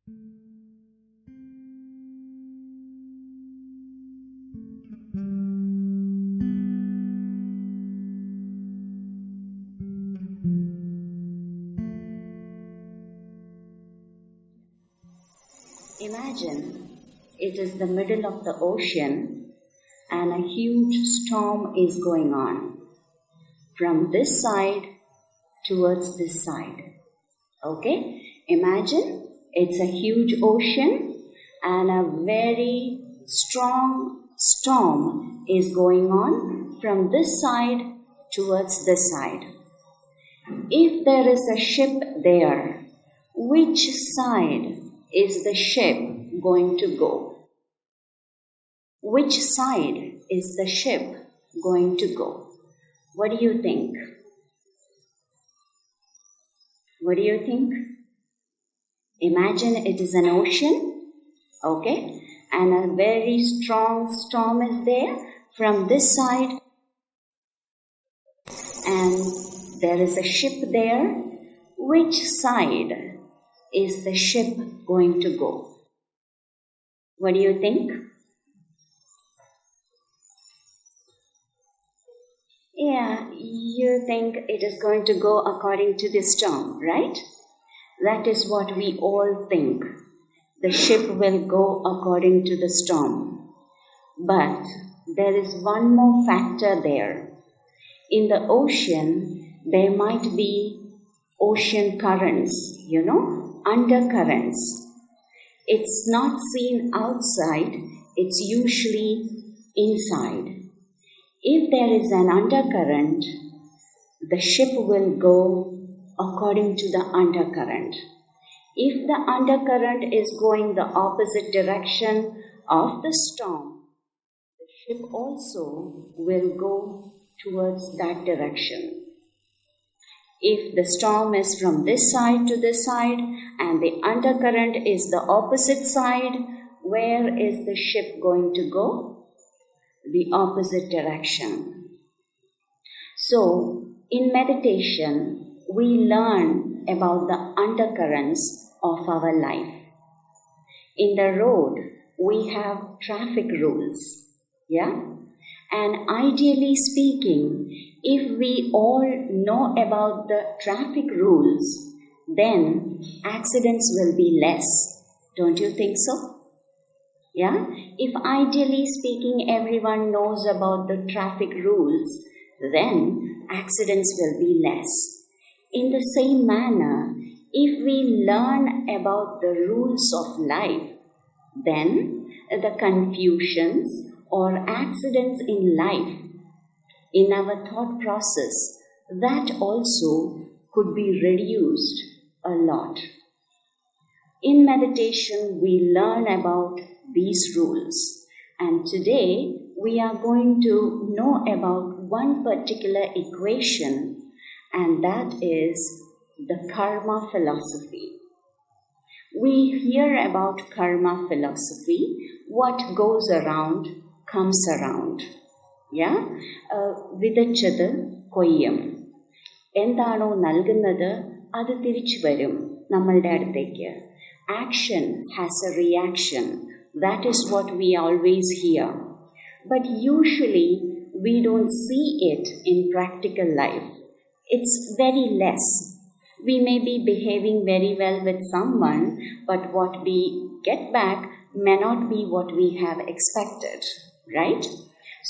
Imagine it is the middle of the ocean and a huge storm is going on from this side towards this side. Okay? Imagine it's a huge ocean and a very strong storm is going on from this side towards this side. If there is a ship there, which side is the ship going to go? Which side is the ship going to go? What do you think? What do you think? Imagine it is an ocean, okay? And a very strong storm is there from this side. And there is a ship there. Which side is the ship going to go? What do you think? Yeah, you think it is going to go according to the storm, right? That is what we all think. The ship will go according to the storm. But there is one more factor there. In the ocean, there might be ocean currents, undercurrents. It's not seen outside, it's usually inside. If there is an undercurrent, the ship will go according to the undercurrent. If the undercurrent is going the opposite direction of the storm, the ship also will go towards that direction. If the storm is from this side to this side and the undercurrent is the opposite side, where is the ship going to go? The opposite direction. So, in meditation, we learn about the undercurrents of our life. In the road, we have traffic rules, And ideally speaking, if we all know about the traffic rules, then accidents will be less. Don't you think so? Yeah? If ideally speaking everyone knows about the traffic rules, then accidents will be less. In the same manner, if we learn about the rules of life, then the confusions or accidents in life, in our thought process, that also could be reduced a lot. In meditation, we learn about these rules, and today we are going to know about one particular equation, and that is the karma philosophy. We hear about karma philosophy. What goes around comes around. വിതച്ചത് കൊയ്യും. എന്താണോ നൽകുന്നത് അത് തിരിച്ചു വരും നമ്മളുടെ അടുത്തേക്ക്. Action has a reaction. That is what we always hear. But usually we don't see it in practical life. It's very less. We may be behaving very well with someone, but what we get back may not be what we have expected, right?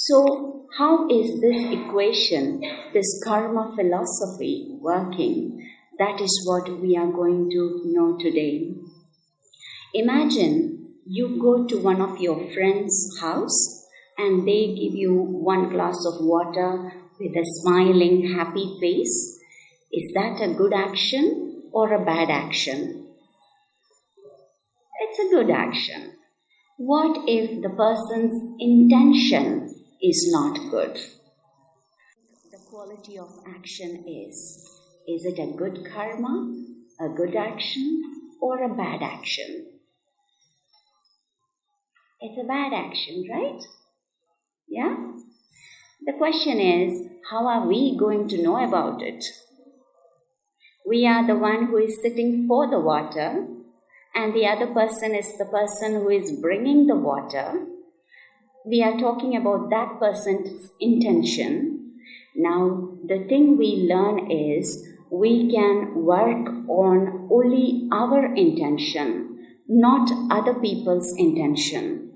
So, how is this equation, this karma philosophy working? That is what we are going to know today. Imagine you go to one of your friends' house and they give you one glass of water with a smiling, happy face. Is that a good action or a bad action? It's a good action. What if the person's intention is not good? The quality of action is it a good karma, a good action, or a bad action? It's a bad action, right? Yeah? The question is, how are we going to know about it? We are the one who is sitting for the water, and the other person is the person who is bringing the water, we are talking about that person's intention. Now, the thing we learn is we can work on only our intention, not other people's intention.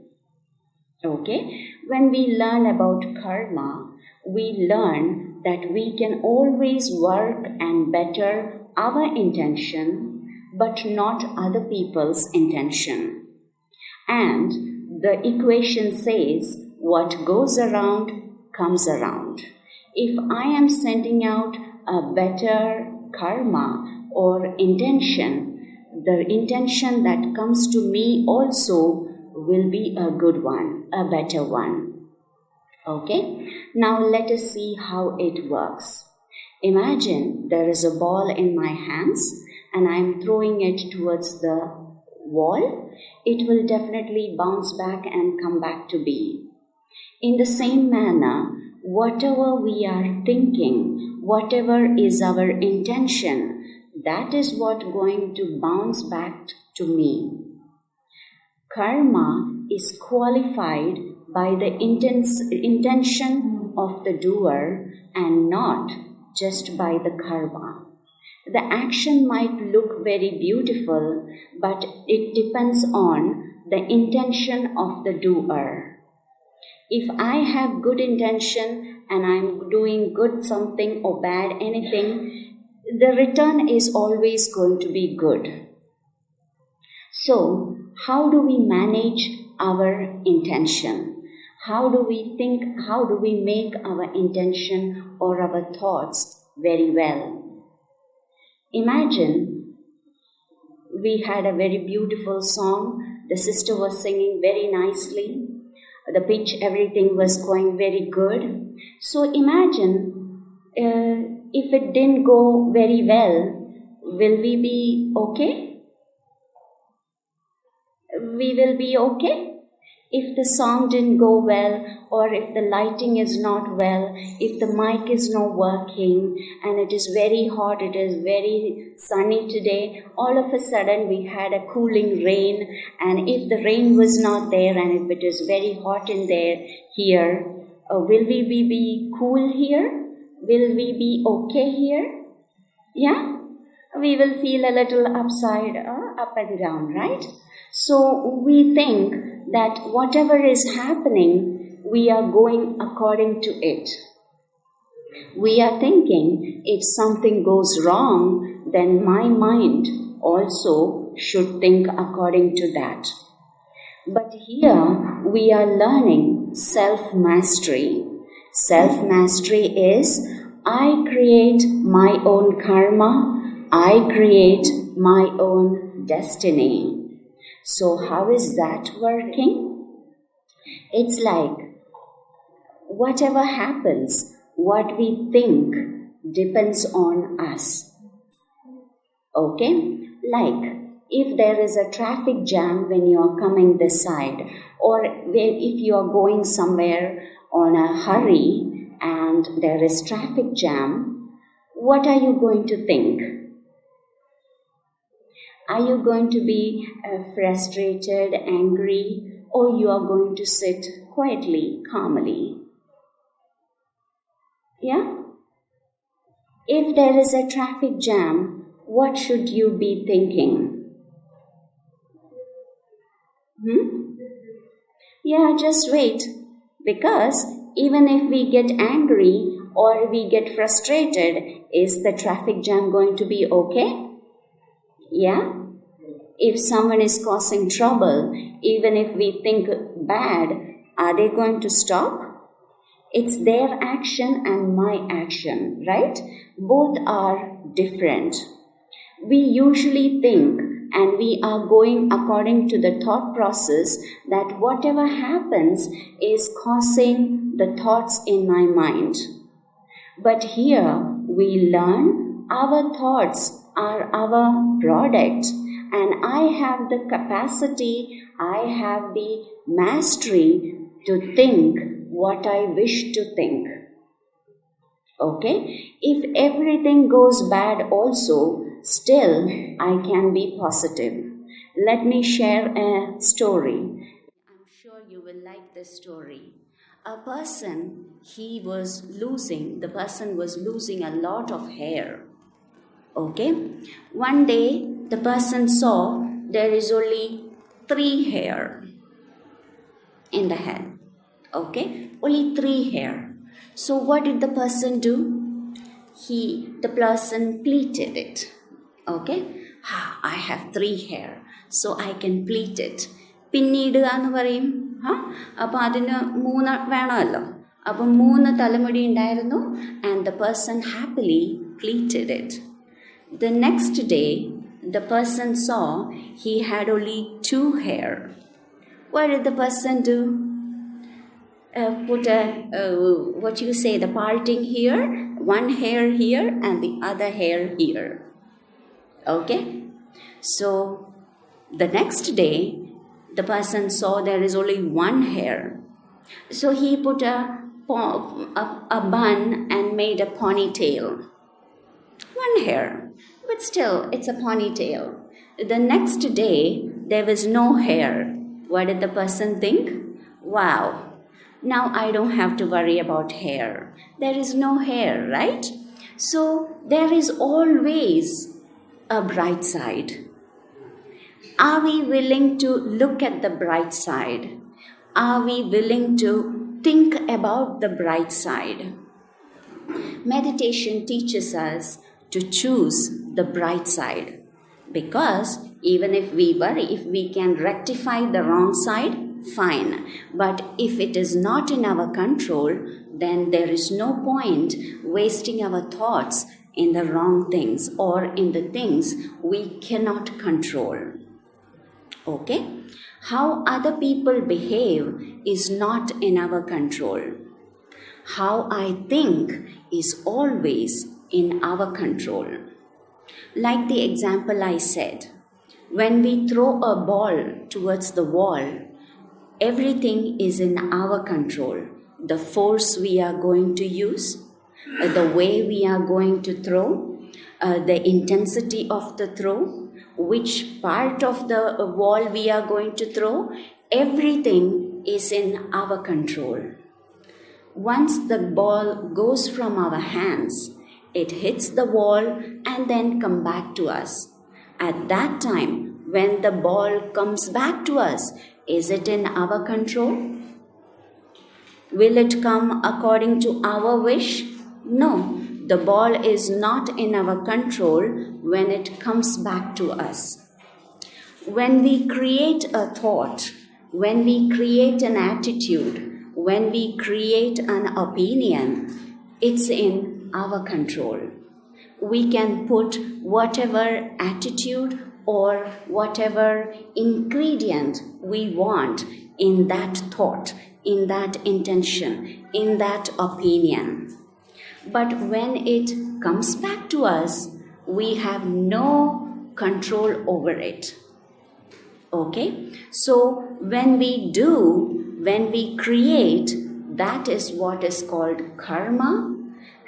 Okay? When we learn about karma, we learn that we can always work and better our intention, but not other people's intention. And the equation says, what goes around comes around. If I am sending out a better karma or intention, the intention that comes to me also will be a good one, a better one. Okay? Now let us see how it works. Imagine there is a ball in my hands and I am throwing it towards the wall. It will definitely bounce back and come back to me. In the same manner, whatever we are thinking, whatever is our intention, that is what going to bounce back to me. Karma is qualified by the intention of the doer and not just by the karma. The action might look very beautiful, but it depends on the intention of the doer. If I have good intention and I'm doing good something or bad anything, the return is always going to be good. So, how do we manage our intention? How do we think, how do we make our intention or our thoughts very well? Imagine we had a very beautiful song. The sister was singing very nicely. The pitch, everything was going very good. So imagine if it didn't go very well, will we be okay? We will be okay? If the song didn't go well, or if the lighting is not well, if the mic is not working, and it is very hot, it is very sunny today, all of a sudden we had a cooling rain, and if the rain was not there, and if it is very hot in there, here, will we be cool here? Will we be okay here? Yeah? We will feel a little up and down, right? So we think that whatever is happening, we are going according to it. We are thinking if something goes wrong, then my mind also should think according to that. But here we are learning self-mastery. Self-mastery is I create my own karma, I create my own destiny. So how is that working? It's like whatever happens, what we think depends on us. Okay? Like if there is a traffic jam when you are coming this side, or if you are going somewhere on a hurry and there is traffic jam, what are you going to think? Are you going to be frustrated, angry, or you are going to sit quietly, calmly? Yeah? If there is a traffic jam, what should you be thinking? Yeah, just wait. Because even if we get angry or we get frustrated, is the traffic jam going to be okay? Yeah? If someone is causing trouble, even if we think bad, are they going to stop? It's their action and my action, right? Both are different. We usually think and we are going according to the thought process that whatever happens is causing the thoughts in my mind. But here we learn our thoughts are our product, and I have the capacity, I have the mastery to think what I wish to think. Okay? If everything goes bad also, still I can be positive. Let me share a story. I'm sure you will like this story. A person, the person was losing a lot of hair. Okay? One day, the person saw there is only 3 hair in the head. Okay? Only 3 hair. So what did the person do? The person pleated it. Okay? I have 3 hair, so I can pleat it. പിന്നീടുക എന്ന് പറയും. അപ്പം അതിന് 3 വേണമല്ലോ. അപ്പം 3 തലമുടി ഉണ്ടായിരുന്നു. And the person happily pleated it. The next day, the person saw he had only 2 hair. What did the person do? Put the parting here, 1 hair here and the other hair here. Okay? So the next day, the person saw there is only 1 hair. So he put a bun and made a ponytail. 1 hair, but still it's a ponytail. The next day, there was no hair. What did the person think? Wow, now I don't have to worry about hair. There is no hair, right? So there is always a bright side. Are we willing to look at the bright side? Are we willing to think about the bright side? Meditation teaches us to choose the bright side, because even if we worry, if we can rectify the wrong side, fine. But if it is not in our control, then there is no point wasting our thoughts in the wrong things or in the things we cannot control. Okay? How other people behave is not in our control. How I think is always in our control. Like the example I said, when we throw a ball towards the wall, everything is in our control. The force we are going to use, the way we are going to throw, the intensity of the throw, which part of the wall we are going to throw, everything is in our control. Once the ball goes from our hands, it hits the wall and then come back to us. At that time, when the ball comes back to us, is it in our control? Will it come according to our wish? No, the ball is not in our control when it comes back to us. When we create a thought, when we create an attitude, when we create an opinion, it's in our control. We can put whatever attitude or whatever ingredient we want in that thought, in that intention, in that opinion. But when it comes back to us, we have no control over it. Okay? So when we create, that is what is called karma.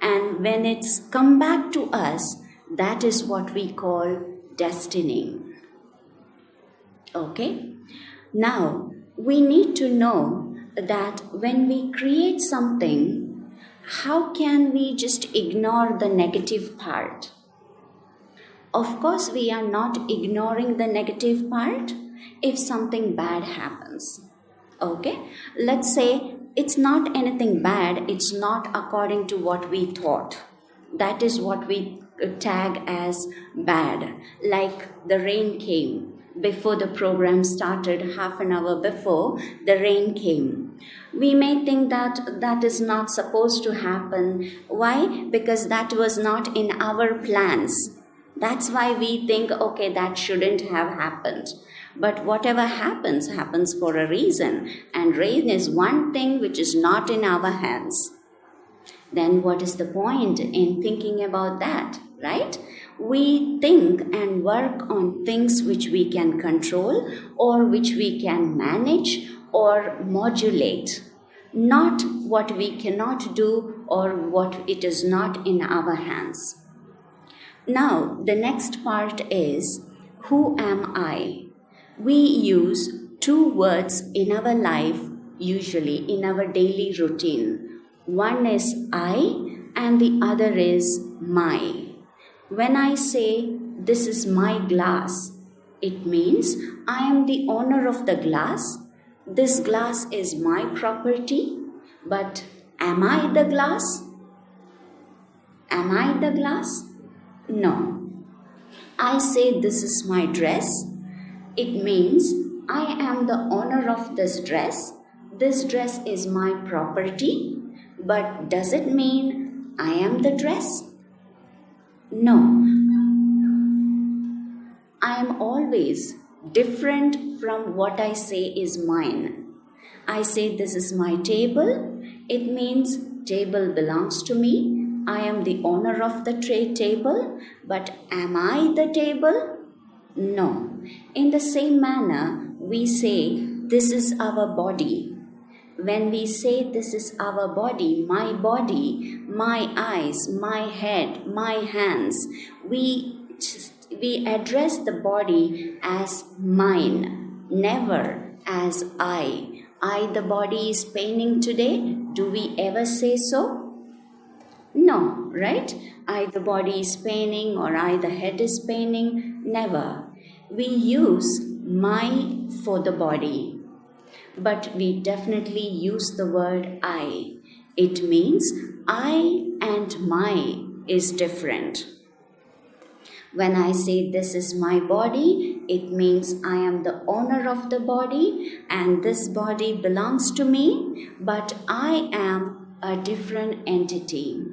And when it's come back to us, that is what we call destiny. Okay? Now, we need to know that when we create something, how can we just ignore the negative part? Of course, we are not ignoring the negative part if something bad happens. Okay? Let's say it's not anything bad, it's not according to what we thought. That is what we tag as bad. Like the rain came. Before the program started, half an hour before, the rain came. We may think that that is not supposed to happen. Why? Because that was not in our plans. That's why we think, okay, that shouldn't have happened. But whatever happens, happens for a reason. And rain is one thing which is not in our hands. Then what is the point in thinking about that, right? We think and work on things which we can control or which we can manage or modulate, not what we cannot do or what it is not in our hands. Now, the next part is, who am I? We use two words in our life, usually in our daily routine. One is I and the other is my. When I say this is my glass, it means I am the owner of the glass. This glass is my property. But am I the glass? Am I the glass? No. I say this is my dress. It means I am the owner of this dress. This dress is my property. But does it mean I am the dress? No. I am always different from what I say is mine. I say this is my table. It means table belongs to me. I am the owner of the table. But am I the table? No. In the same manner, we say this is our body. When we say this is our body, my eyes, my head, my hands, we address the body as mine, never as I. The body is paining today. Do we ever say so? No, right? The body is paining or the head is paining. Never. We use my for the body. But we definitely use the word I. It means I and my is different. When I say this is my body, it means I am the owner of the body and this body belongs to me, but I am a different entity.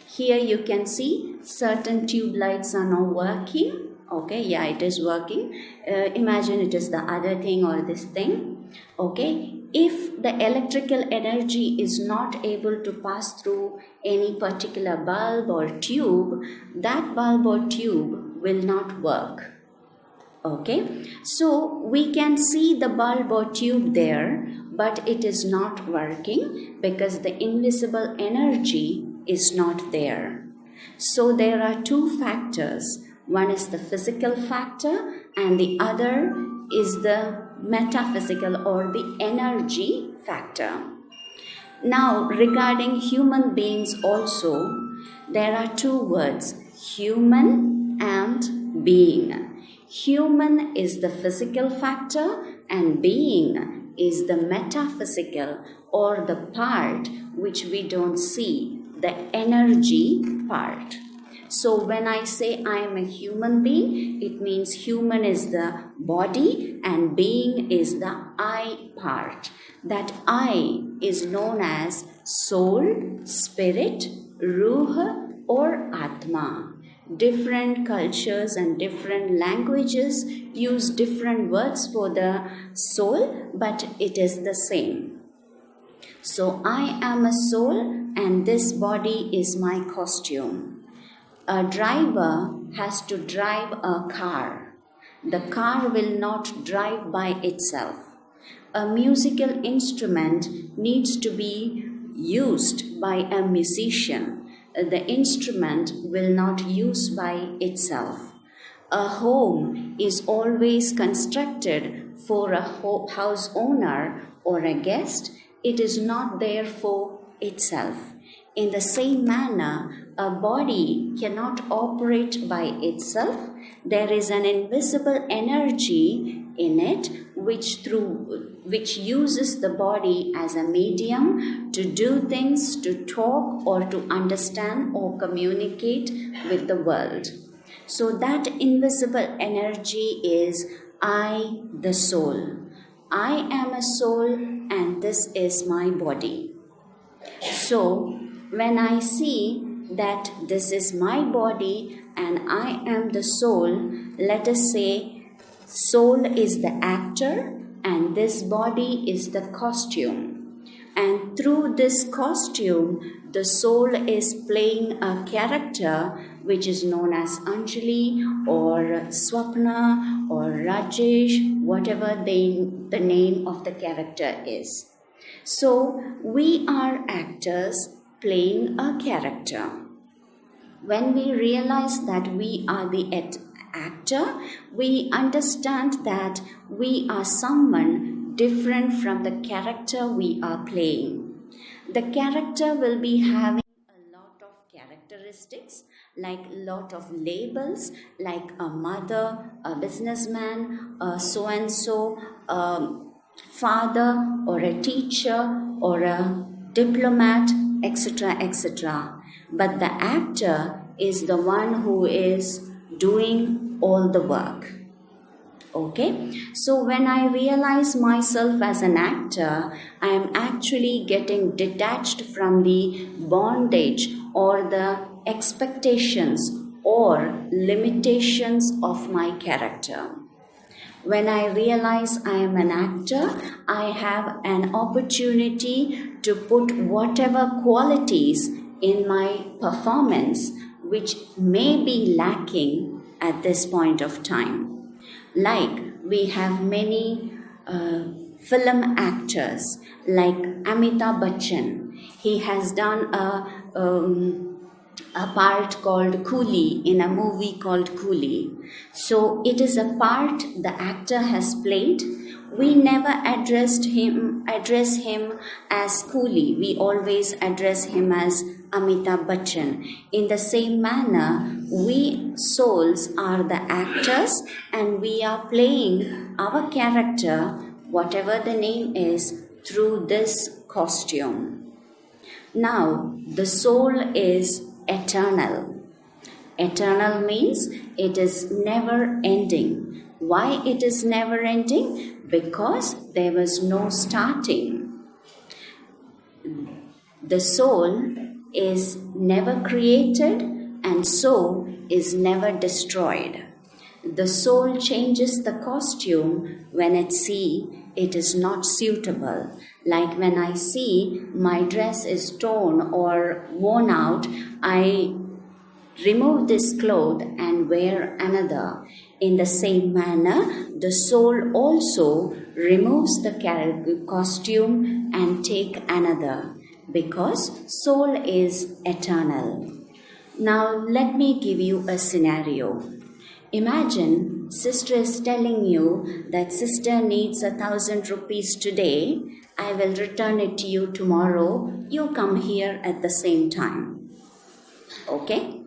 Here you can see certain tube lights are now working. Okay, yeah, it is working. Imagine it is the other thing or this thing. Okay, if the electrical energy is not able to pass through any particular bulb or tube, that bulb or tube will not work. Okay, so we can see the bulb or tube there, but it is not working because the invisible energy is not there. So there are two factors. One is the physical factor and the other is the metaphysical or the energy factor. Now, regarding human beings also, there are two words, human and being. Human is the physical factor and being is the metaphysical or the part which we don't see, the energy part. So when I say I am a human being, it means human is the body and being is the I part. That I is known as soul, spirit, ruh or atma. Different cultures and different languages use different words for the soul, but it is the same. So I am a soul and this body is my costume. A driver has to drive a car. The car will not drive by itself. A musical instrument needs to be used by a musician. The instrument will not use by itself. A home is always constructed for a house owner or a guest. It is not there for itself. In the same manner, a body cannot operate by itself. There is an invisible energy in it which uses the body as a medium to do things, to talk or to understand or communicate with the world. So that invisible energy is I, the soul. I am a soul and this is my body. So when I see that this is my body and I am the soul, let us say soul is the actor and this body is the costume. And through this costume, the soul is playing a character which is known as Anjaly or Swapna or Rajesh, whatever the name of the character is. So we are actors playing a character. When we realize that we are the actor, we understand that we are someone different from the character we are playing. The character will be having a lot of characteristics, like a lot of labels, like a mother, a businessman, a so and so, a father, or a teacher, or a diplomat, etc., etc. But the actor is the one who is doing all the work. Okay, so when I realize myself as an actor, I am actually getting detached from the bondage or the expectations or limitations of my character. When I realize I am an actor, I have an opportunity to put whatever qualities in my performance which may be lacking at this point of time. Like we have many film actors like Amitabh Bachchan. He has done a part called Coolie in a movie called Coolie. So it is a part the actor has played. We never address him as Coolie. We always address him as Amitabh Bachchan. In the same manner, we souls are the actors and we are playing our character, whatever the name is, through this costume. Now, the soul is eternal. Eternal means it is never ending. Why it is never ending? Because there was no starting. The soul is never created and so is never destroyed. The soul changes the costume when it sees it is not suitable. Like when I see my dress is torn or worn out, I remove this cloth and wear another. In the same manner, the soul also removes the costume and take another, because soul is eternal. Now let me give you a scenario. Imagine sister is telling you that sister needs 1,000 rupees today. I will return it to you tomorrow. You come here at the same time. Okay?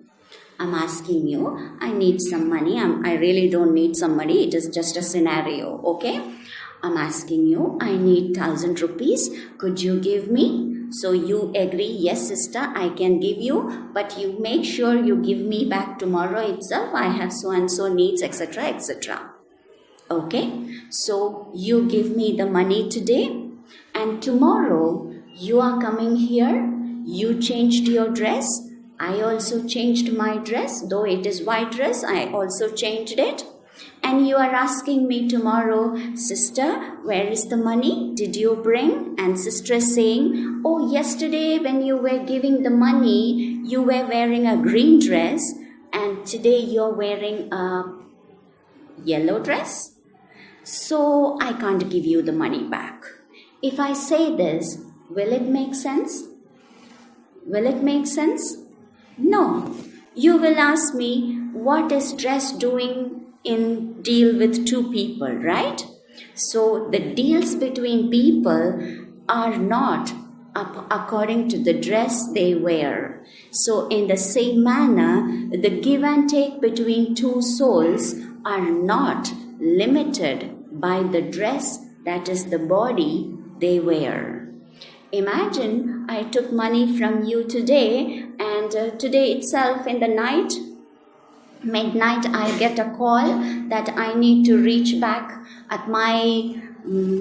I'm asking you, I need some money. I really don't need some money. It is just a scenario. Okay? I'm asking you, I need 1,000 rupees. Could you give me? So you agree, yes sister, I can give you, but you make sure you give me back tomorrow itself. I have so and so needs, etc., etc. Okay, so you give me the money today, and tomorrow you are coming here. You changed your dress. I also changed my dress, though it is white dress. I also changed it. And you are asking me tomorrow, sister, where is the money? Did you bring? And sister is saying, oh, yesterday when you were giving the money, you were wearing a green dress, and today you're wearing a yellow dress. So I can't give you the money back. If I say this, will it make sense? Will it make sense? No. You will ask me, what is dress doing in deal with two people, right? So the deals between people are not according to the dress they wear. So in the same manner, the give and take between two souls are not limited by the dress, that is the body they wear. Imagine I took money from you today, and today itself in the night, midnight, I get a call that I need to reach back at my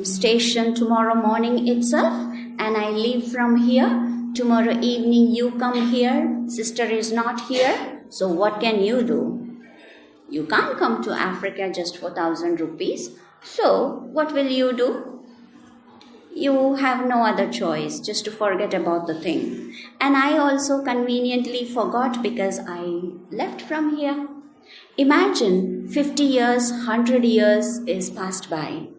station tomorrow morning itself, and I leave from here. Tomorrow evening you come here, sister is not here. So what can you do? You can't come to Africa just for 1,000 rupees. So what will you do? You have no other choice just to forget about the thing. And I also conveniently forgot because I left from here. Imagine 50 years, 100 years is passed by.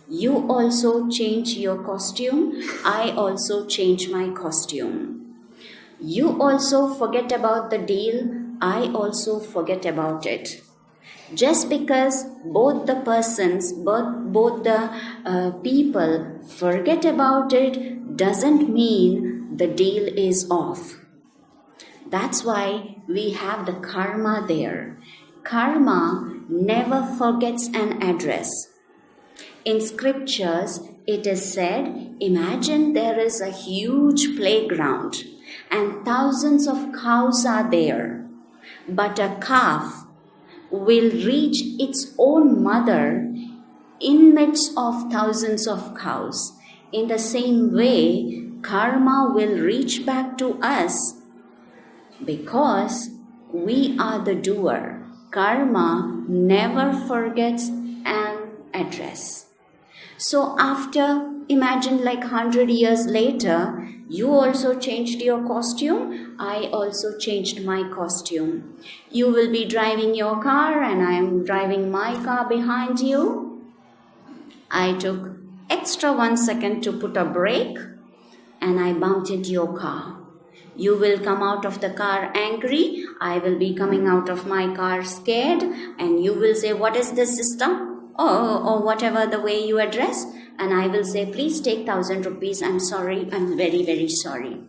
You also change your costume. I also change my costume. You also forget about the deal. I also forget about it. Just because both the persons, both the people forget about it doesn't mean the deal is off. That's why we have the karma there. Karma never forgets an address. In scriptures, it is said, imagine there is a huge playground and thousands of cows are there, but a calf will reach its own mother in midst of thousands of cows. In the same way, karma will reach back to us because we are the doer. Karma never forgets an address. So after, imagine like 100 years later, you also changed your costume, I also changed my costume. You will be driving your car and I am driving my car behind you. I took extra 1 second to put a brake and I bumped into your car. You will come out of the car angry, I will be coming out of my car scared, and you will say, what is this, sister? Or whatever the way you address, and I will say, please take 1,000 rupees, I'm sorry, I'm very, very sorry.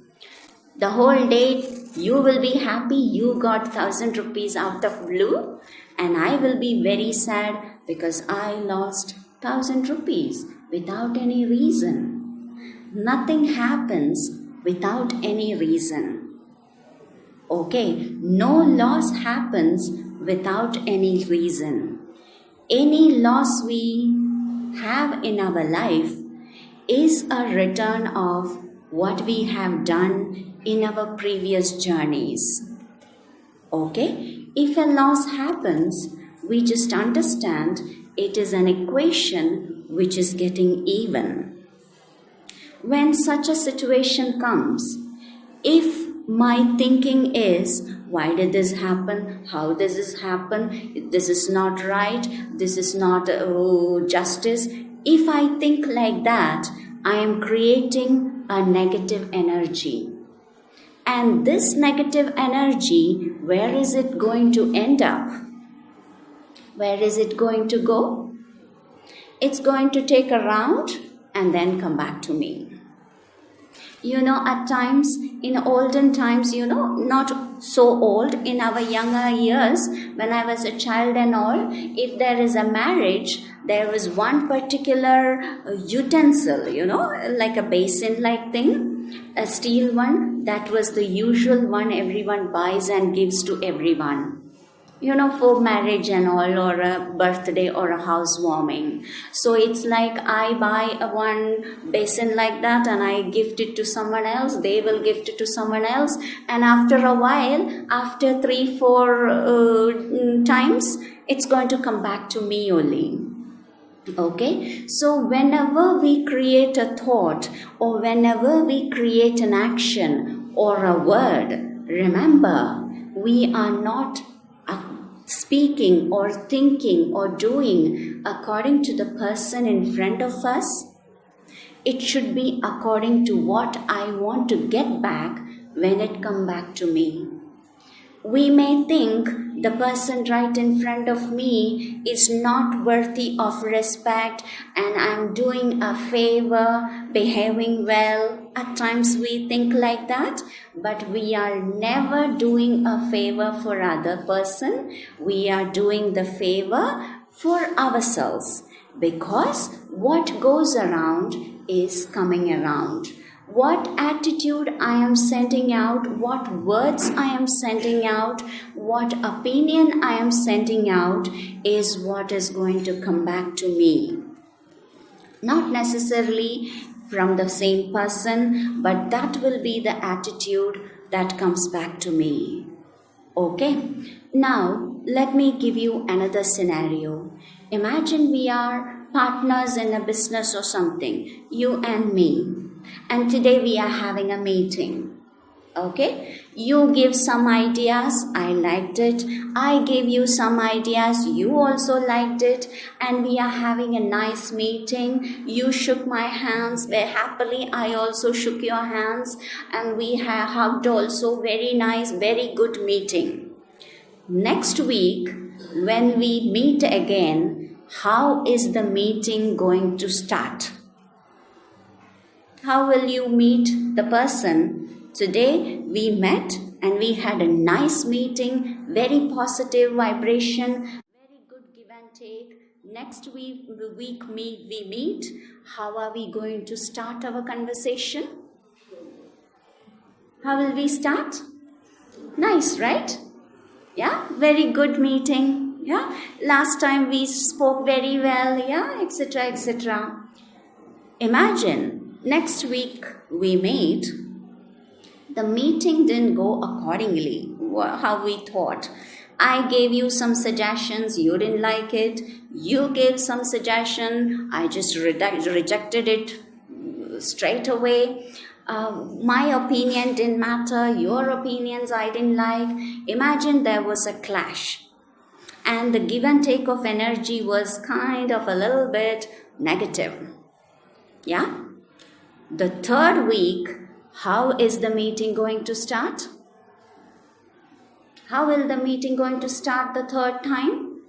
The whole day you will be happy you got 1,000 rupees out of blue, and I will be very sad because I lost 1,000 rupees without any reason. Nothing happens without any reason. Okay, no loss happens without any reason. Any loss we have in our life is a return of what we have done in our previous journeys. Okay? If a loss happens, we just understand it is an equation which is getting even. When such a situation comes, if my thinking is, why did this happen? How does this happen? This is not right. This is not justice. If I think like that, I am creating a negative energy. And this negative energy, where is it going to end up? Where is it going to go? It's going to take a round and then come back to me. At times, in olden times, not so old, in our younger years, when I was a child and all, if there is a marriage, there was one particular utensil, like a basin-like thing, a steel one, that was the usual one everyone buys and gives to everyone. For marriage and all, or a birthday or a housewarming. So it's like I buy one basin like that and I gift it to someone else, they will gift it to someone else, and after a while, after 3-4 times, it's going to come back to me only. Okay, so whenever we create a thought or whenever we create an action or a word, remember, we are not speaking or thinking or doing according to the person in front of us. It should be according to what I want to get back when it comes back to me. We may think the person right in front of me is not worthy of respect and I'm doing a favor, behaving well. At times we think like that, but we are never doing a favor for other person. We are doing the favor for ourselves, because what goes around is coming around. What attitude I am sending out, what words I am sending out, what opinion I am sending out is what is going to come back to me. Not necessarily from the same person, but that will be the attitude that comes back to me. Okay, now let me give you another scenario. Imagine we are partners in a business or something, you and me. And today we are having a meeting. Okay, you give some ideas, I liked it. I gave you some ideas, you also liked it. And we are having a nice meeting. You shook my hands very happily. I also shook your hands. And we have hugged also. Very nice, very good meeting. Next week, when we meet again, how is the meeting going to start? How will you meet the person? Today we met and we had a nice meeting, very positive vibration, very good give and take. Next week we meet. How are we going to start our conversation? How will we start? Nice, right? Yeah, very good meeting. Yeah, last time we spoke very well. Yeah, etc. etc. Imagine next week we meet. The meeting didn't go accordingly, how we thought. I gave you some suggestions, you didn't like it. You gave some suggestion, I just rejected it straight away. My opinion didn't matter, your opinions I didn't like. Imagine there was a clash. And the give and take of energy was kind of a little bit negative. Yeah? The third week, how is the meeting going to start? How will the meeting going to start the third time?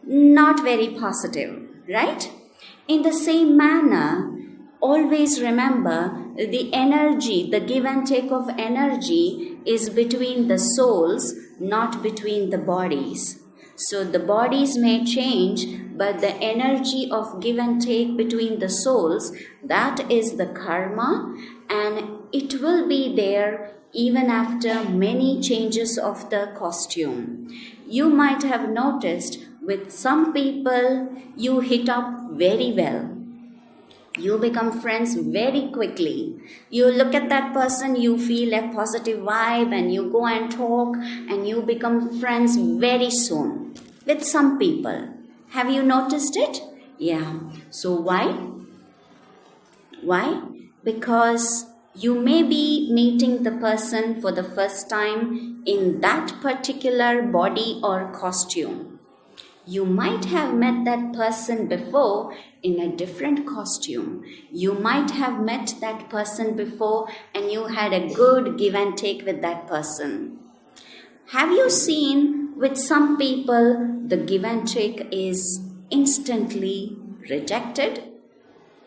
Not very positive, right? In the same manner, always remember the energy, the give and take of energy is between the souls, not between the bodies. So the bodies may change, but the energy of give and take between the souls, that is the karma, and it will be there even after many changes of the costume. You might have noticed with some people you hit up very well. You become friends very quickly. You look at that person, you feel a positive vibe, and you go and talk, and you become friends very soon with some people. Have you noticed it? Yeah. So why? Why? Because you may be meeting the person for the first time in that particular body or costume. You might have met that person before in a different costume. You might have met that person before and you had a good give and take with that person. Have you seen with some people the give and take is instantly rejected?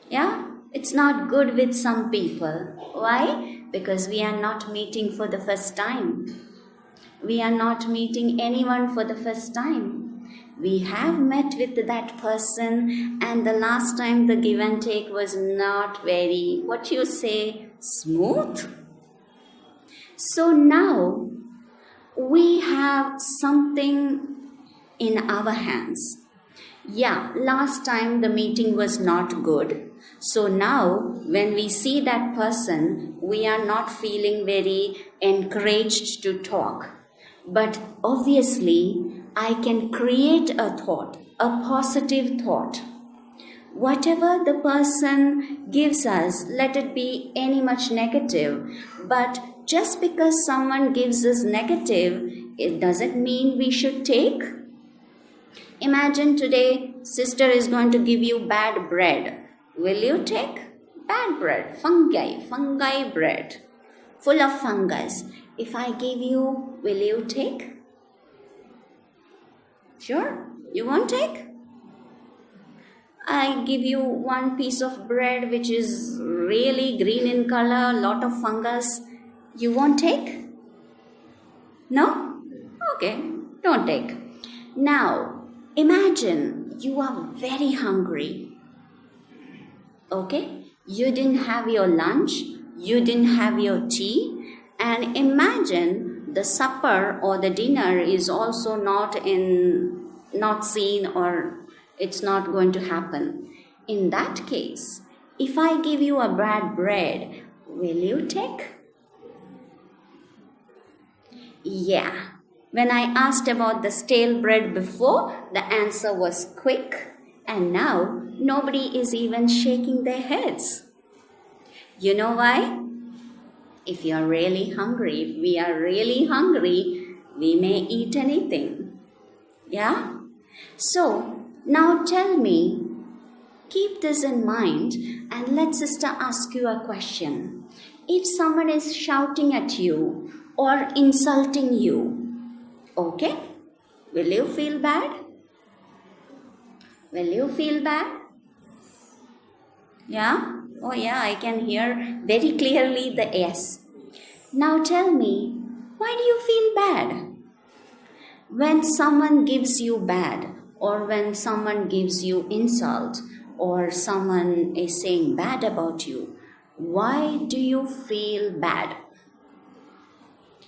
Yeah, it's not good with some people. Why? Because we are not meeting for the first time. We are not meeting anyone for the first time. We have met with that person, and the last time the give and take was not very, what you say, smooth. So now we have something in our hands. Yeah, last time the meeting was not good. So now when we see that person, we are not feeling very encouraged to talk. But obviously, I can create a thought, a positive thought. Whatever the person gives us, let it be any much negative. But just because someone gives us negative, it doesn't mean we should take. Imagine today, sister is going to give you bad bread. Will you take? Bad bread, fungi bread, full of fungus. If I give you, will you take? Sure? You won't take? I give you one piece of bread which is really green in color, lot of fungus. You won't take? No? Okay, don't take. Now, imagine you are very hungry. Okay? You didn't have your lunch, you didn't have your tea, and imagine the supper or the dinner is also not seen, or it's not going to happen. In that case, if I give you a bad bread, will you take? Yeah. When I asked about the stale bread before, the answer was quick, and now nobody is even shaking their heads. You know why? If you are really hungry, if we are really hungry, we may eat anything. Yeah? So, now tell me, keep this in mind, and let sister ask you a question. If someone is shouting at you or insulting you, okay? Will you feel bad? Will you feel bad? Yeah? Oh yeah, I can hear very clearly the yes. Now tell me, why do you feel bad? When someone gives you bad, or when someone gives you insult, or someone is saying bad about you, why do you feel bad?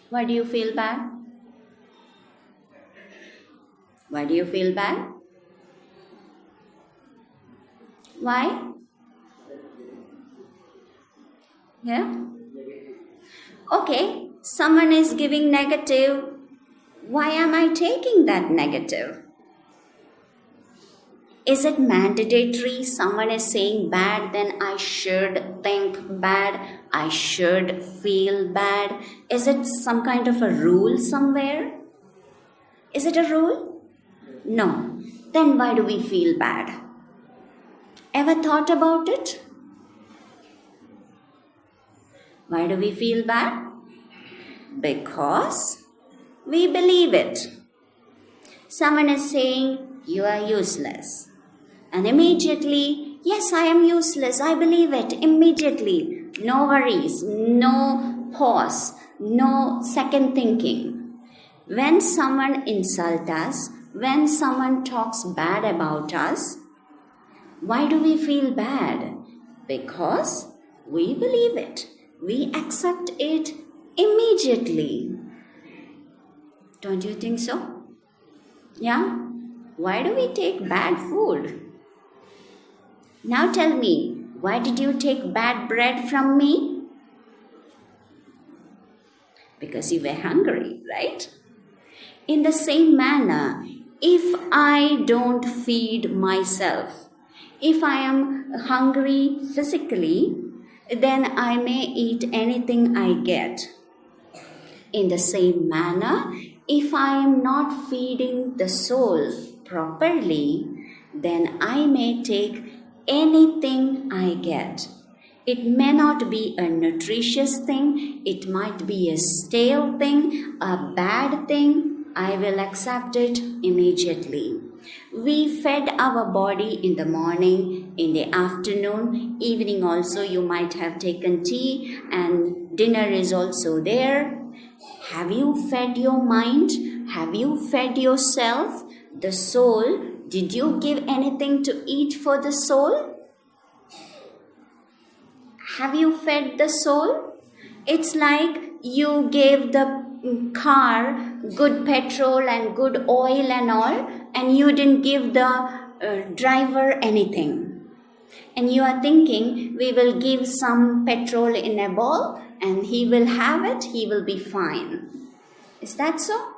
Why do you feel bad? Why do you feel bad? Why? Yeah? Okay, someone is giving negative. Why am I taking that negative? Is it mandatory? Someone is saying bad, then I should think bad, I should feel bad. Is it some kind of a rule somewhere? Is it a rule? No. Then why do we feel bad? Ever thought about it? Why do we feel bad? Because we believe it. Someone is saying, you are useless. And immediately, yes, I am useless. I believe it immediately. No worries, no pause, no second thinking. When someone insults us, when someone talks bad about us, why do we feel bad? Because we believe it. We accept it immediately. Don't you think so? Yeah? Why do we take bad food? Now tell me, why did you take bad bread from me? Because you were hungry, right? In the same manner, if I don't feed myself, if I am hungry physically, then I may eat anything I get. In the same manner, if I am not feeding the soul properly, then I may take anything I get. It may not be a nutritious thing, it might be a stale thing, a bad thing. I will accept it immediately. We fed our body in the morning, in the afternoon, evening also you might have taken tea and dinner is also there. Have you fed your mind? Have you fed yourself? The soul? Did you give anything to eat for the soul? Have you fed the soul? It's like you gave the car good petrol and good oil and all, and you didn't give the driver anything. And you are thinking, we will give some petrol in a bowl and he will have it, he will be fine. Is that so?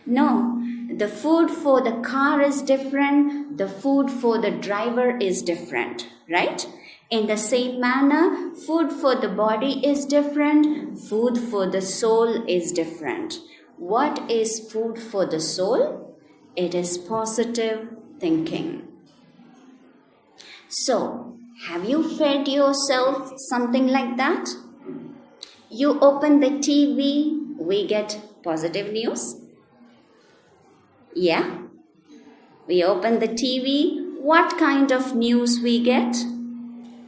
No. The food for the car is different, the food for the driver is different, right? In the same manner, food for the body is different, food for the soul is different. What is food for the soul? It is positive thinking. So, have you fed yourself something like that? You open the TV, we get positive news. Yeah? We open the TV, what kind of news we get?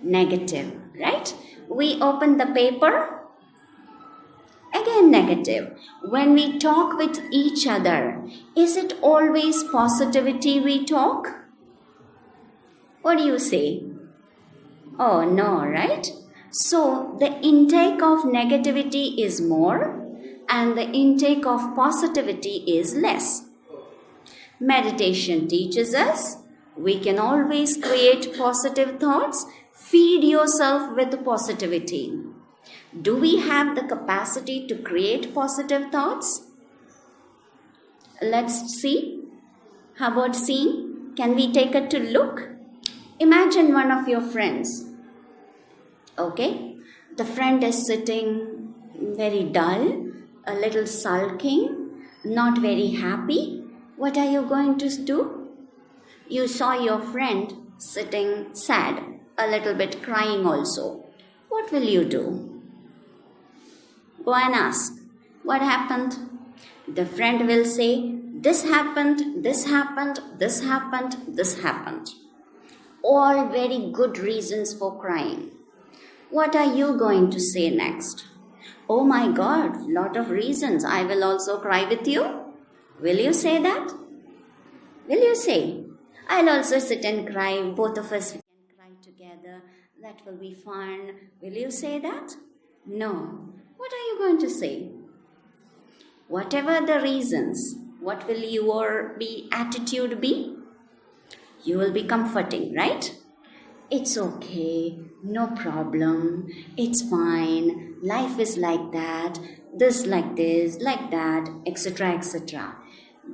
Negative, right? We open the paper, again negative. When we talk with each other, is it always positivity we talk? What do you say? Oh no, right? So the intake of negativity is more and the intake of positivity is less. Meditation teaches us we can always create positive thoughts. Feed yourself with positivity. Do we have the capacity to create positive thoughts? Let's see. How about seeing? Can we take it to look? Imagine one of your friends. Okay? The friend is sitting very dull, a little sulking, not very happy. What are you going to do? You saw your friend sitting sad, a little bit crying also. What will you do? Go and ask, what happened? The friend will say, this happened, this happened, this happened, this happened. All very good reasons for crying. What are you going to say next? Oh my God, lot of reasons. I will also cry with you. Will you say that? Will you say, I'll also sit and cry. Both of us can cry together. That will be fun. Will you say that? No. What are you going to say? Whatever the reasons, what will your attitude be? You will be comforting, right? It's okay, no problem, it's fine, life is like that, this like this, like that, etc., etc.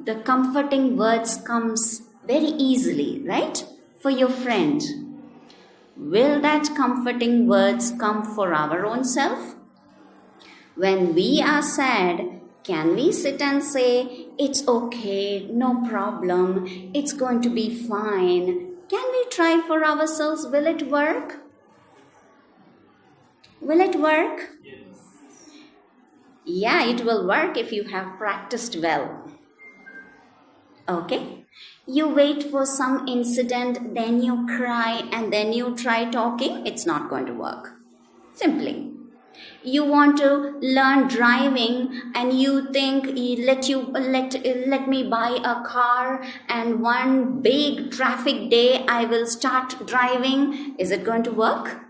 The comforting words comes very easily, right? For your friend. Will that comforting words come for our own self? When we are sad, can we sit and say, it's okay, no problem, it's going to be fine? Can we try for ourselves? Will it work? Will it work? Yes. Yeah, it will work if you have practiced well. Okay? You wait for some incident, then you cry, and then you try talking. It's not going to work. Simply. You want to learn driving and you think let me buy a car and one big traffic day I will start driving. Is it going to work?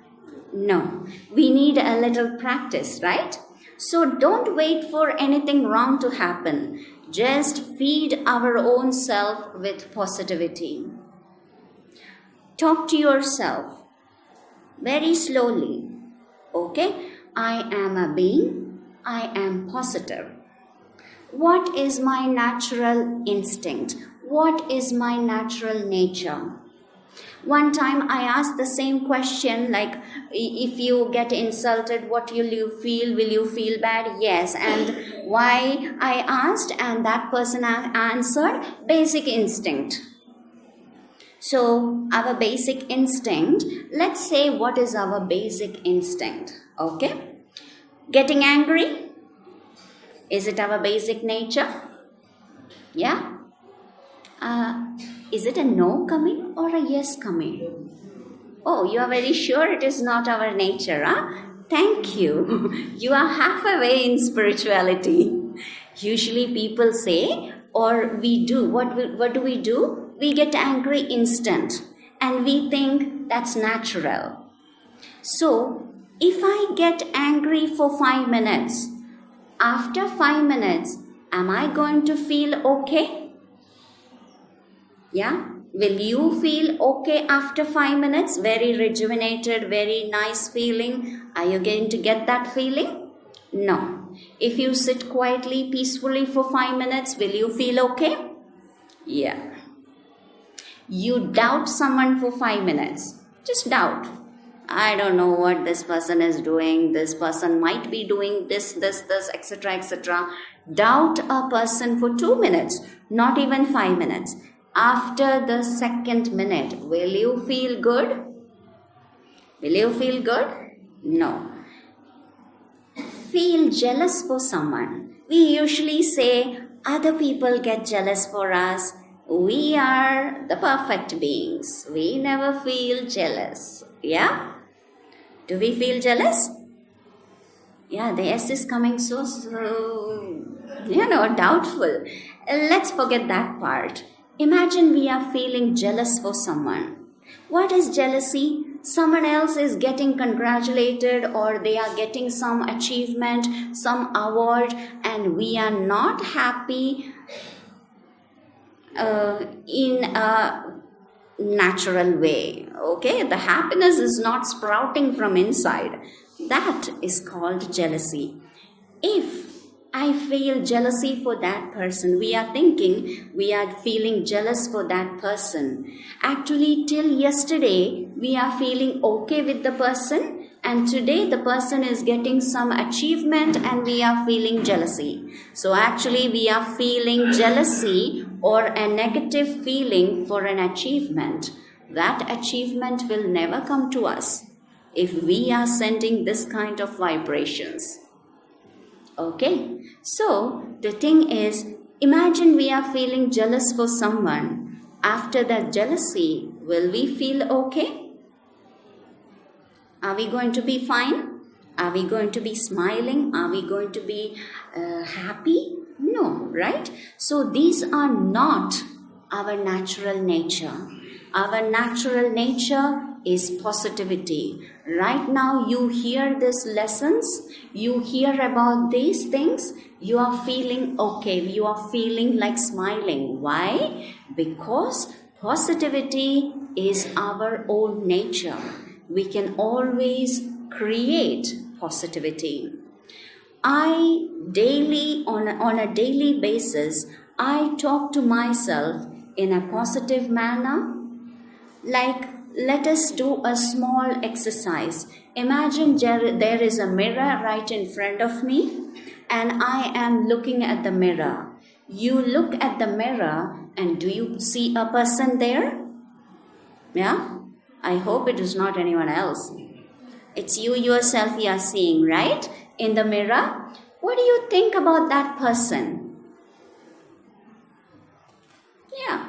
No. We need a little practice, right? So don't wait for anything wrong to happen. Just feed our own self with positivity. Talk to yourself very slowly. Okay? I am a being. I am positive. What is my natural instinct? What is my natural nature? One time I asked the same question, like, if you get insulted, what will you feel? Will you feel bad? Yes. And why I asked, and that person answered, basic instinct. So our basic instinct, let's say what is our basic instinct? Okay? Getting angry? Is it our basic nature? Yeah? Is it a no coming or a yes coming? Oh, you are very sure it is not our nature, huh? Thank you. You are halfway in spirituality. Usually people say, or we do, what do we do? We get angry instant and we think that's natural. So, if I get angry for 5 minutes, after 5 minutes, am I going to feel okay? Yeah? Will you feel okay after 5 minutes? Very rejuvenated, very nice feeling. Are you going to get that feeling? No. If you sit quietly, peacefully for 5 minutes, will you feel okay? Yeah. You doubt someone for 5 minutes. Just doubt. I don't know what this person is doing. This person might be doing this, etc., etc. Doubt a person for 2 minutes, not even 5 minutes. After the second minute, will you feel good? Will you feel good? No. Feel jealous for someone. We usually say other people get jealous for us. We are the perfect beings. We never feel jealous. Yeah? Do we feel jealous? Yeah, the S is coming so doubtful. Let's forget that part. Imagine we are feeling jealous for someone. What is jealousy? Someone else is getting congratulated or they are getting some achievement, some award, and we are not happy in a natural way. Okay, the happiness is not sprouting from inside. That is called jealousy. If I feel jealousy for that person, we are thinking we are feeling jealous for that person. Actually, till yesterday, we are feeling okay with the person, and today the person is getting some achievement and we are feeling jealousy. So actually, we are feeling jealousy or a negative feeling for an achievement. That achievement will never come to us if we are sending this kind of vibrations. Okay, so the thing is, imagine we are feeling jealous for someone. After that jealousy, will we feel okay? Are we going to be fine? Are we going to be smiling? Are we going to be happy? No, right? So these are not our natural nature. Our natural nature is positivity. Right now you hear these lessons, you hear about these things, you are feeling okay, you are feeling like smiling. Why? Because positivity is our own nature. We can always create positivity. On a daily basis, I talk to myself in a positive manner. Like, let us do a small exercise. Imagine there is a mirror right in front of me, and I am looking at the mirror. You look at the mirror, and do you see a person there? Yeah? I hope it is not anyone else. It's you yourself you are seeing, right? In the mirror. What do you think about that person? Yeah,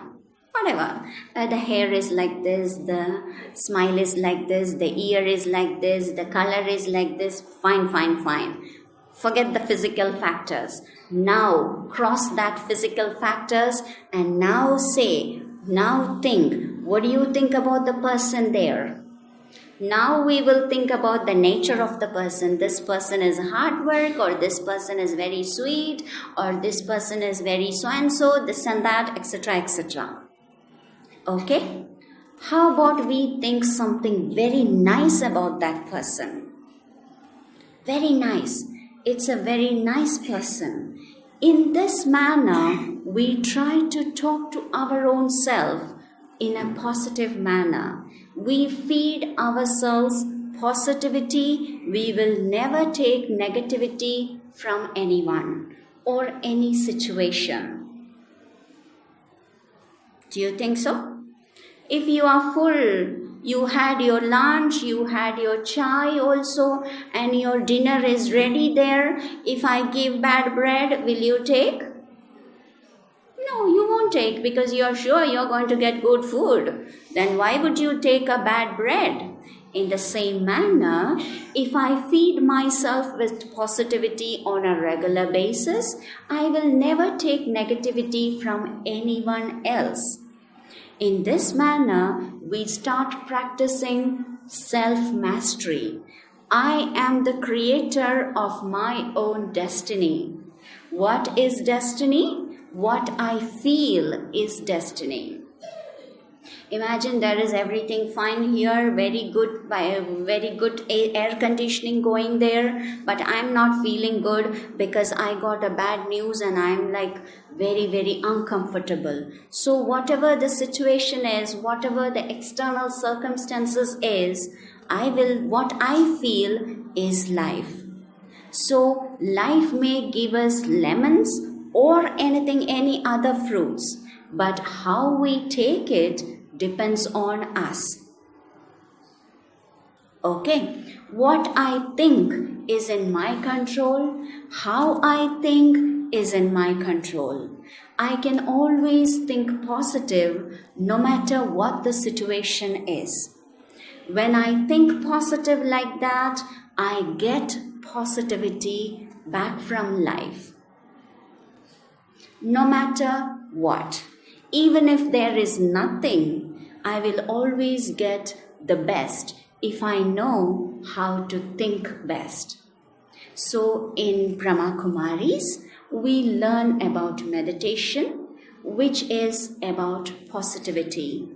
whatever. The hair is like this, the smile is like this, the ear is like this, the color is like this. Fine. Forget the physical factors. Now cross that physical factors and now think, what do you think about the person there? Now we will think about the nature of the person. This person is hard work, or this person is very sweet, or this person is very so and so, this and that, etc., etc. Okay? How about we think something very nice about that person? Very nice. It's a very nice person. In this manner, we try to talk to our own self in a positive manner. We feed ourselves positivity. We will never take negativity from anyone or any situation. Do you think so? If you are full, you had your lunch, you had your chai also, and your dinner is ready there. If I give bad bread, will you take? No, you won't take, because you are sure you are going to get good food. Then why would you take a bad bread? In the same manner, if I feed myself with positivity on a regular basis, I will never take negativity from anyone else. In this manner, we start practicing self-mastery. I am the creator of my own destiny. What is destiny? What I feel is destiny. Imagine there is everything fine here, very good air conditioning going there, but I'm not feeling good because I got a bad news and I'm like very uncomfortable. So whatever the situation is, whatever the external circumstances is, what I feel is life. So life may give us lemons or any other fruits, but how we take it depends on us. Okay, what I think is in my control, how I think is in my control. I can always think positive no matter what the situation is. When I think positive like that, I get positivity back from life. No matter what, even if there is nothing, I will always get the best if I know how to think best. So in Brahmakumaris, we learn about meditation, which is about positivity.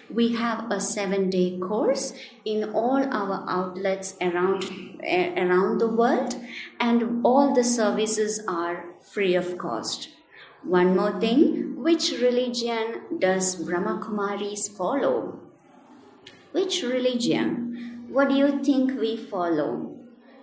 We have a 7-day course in all our outlets around the world, and all the services are free of cost. One more thing, which religion does Brahmakumaris follow? Which religion? What do you think we follow?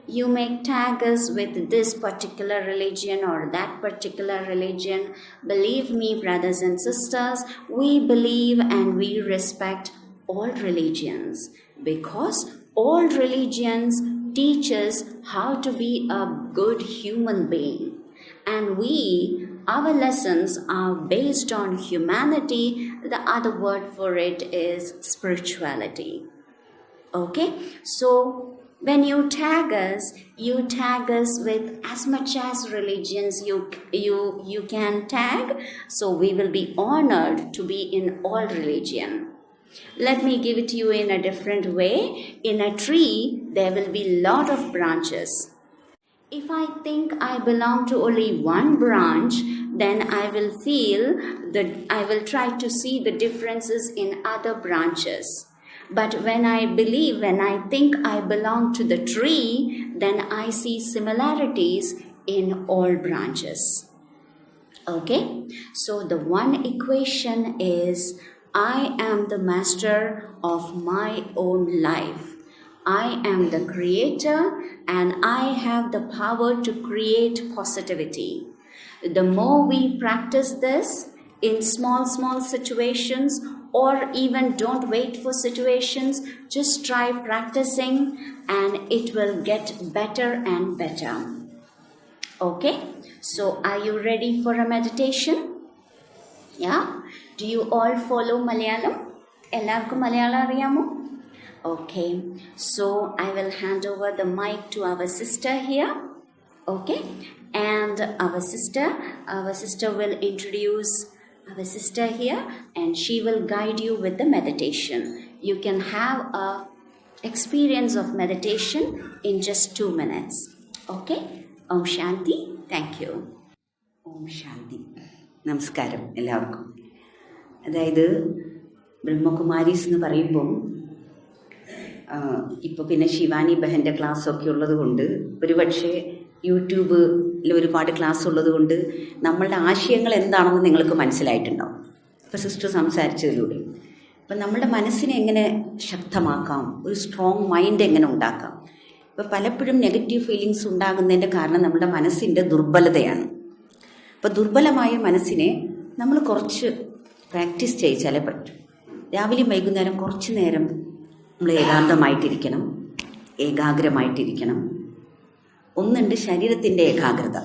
You may tag us with this particular religion or that particular religion. Believe me, brothers and sisters, we believe and we respect all religions, because all religions teach us how to be a good human being. And our lessons are based on humanity. The other word for it is spirituality. Okay, so when you tag us with as much as religions you can tag. So we will be honored to be in all religion. Let me give it to you in a different way. In a tree, there will be lot of branches. If I think I belong to only one branch, then I will try to see the differences in other branches. But when I think I belong to the tree, then I see similarities in all branches. Okay? So the one equation is, I am the master of my own life. I am the creator and I have the power to create positivity. The more we practice this in small situations, or even don't wait for situations, just try practicing and it will get better and better. Okay, so are you ready for a meditation? Yeah? Do you all follow Malayalam? Ellarkum Malayalam ariyamo? Okay, so I will hand over the mic to our sister here. Okay, and our sister will introduce our sister here, and she will guide you with the meditation. You can have a experience of meditation in just 2 minutes. Okay, Om Shanti. Thank you. Om Shanti. നമസ്കാരം എല്ലാവർക്കും. അതായത് ബ്രഹ്മകുമാരീസ് എന്ന് പറയുമ്പം ഇപ്പോൾ പിന്നെ ശിവാനി ബഹൻ്റെ ക്ലാസ്സൊക്കെ ഉള്ളത് കൊണ്ട്, ഒരുപക്ഷെ യൂട്യൂബിൽ ഒരുപാട് ക്ലാസ് ഉള്ളത് കൊണ്ട് നമ്മളുടെ ആശയങ്ങൾ എന്താണെന്ന് നിങ്ങൾക്ക് മനസ്സിലായിട്ടുണ്ടാവും ഇപ്പോൾ സിസ്റ്റർ സംസാരിച്ചതിലൂടെ. അപ്പം നമ്മളുടെ മനസ്സിനെ എങ്ങനെ ശക്തമാക്കാം, ഒരു സ്ട്രോങ് മൈൻഡ് എങ്ങനെ ഉണ്ടാക്കാം. ഇപ്പോൾ പലപ്പോഴും നെഗറ്റീവ് ഫീലിങ്സ് ഉണ്ടാകുന്നതിൻ്റെ കാരണം നമ്മുടെ മനസ്സിൻ്റെ ദുർബലതയാണ്. അപ്പോൾ ദുർബലമായ മനസ്സിനെ നമ്മൾ കുറച്ച് പ്രാക്ടീസ് ചെയ്യിച്ചാലേ പറ്റും. രാവിലെയും വൈകുന്നേരം കുറച്ച് നേരം നമ്മൾ ഏകാഗ്രമായിട്ടിരിക്കണം. ഒന്നുണ്ട് ശരീരത്തിൻ്റെ ഏകാഗ്രത,